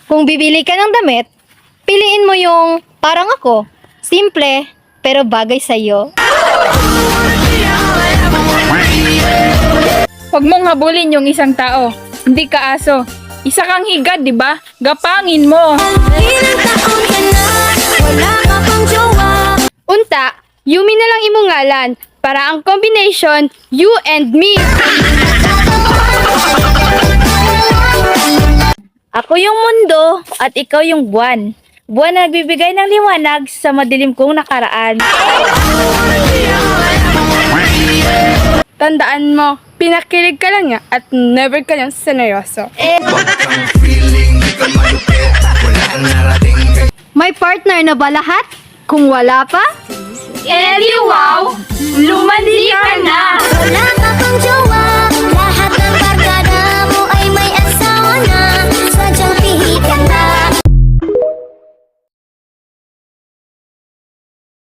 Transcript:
Kung bibili ka ng damit, piliin mo yung parang ako. Simple, pero bagay sa'yo. Huwag mong habulin yung isang tao. Hindi ka aso. Isa kang higad, di ba? Gapangin mo. Ilang taon ka na, wala ka pang jowa. Unta, Yumi na lang imong ngalan para ang combination you and me. Ako yung mundo at ikaw yung buwan. Buwan na nagbibigay ng liwanag sa madilim kong nakaraan. Tandaan mo, pinakilig ka lang niya at never ka niyang sineryoso. May partner na ba lahat? Kung wala pa, Wow! Lumandi ka na! Wala ka pang jowa.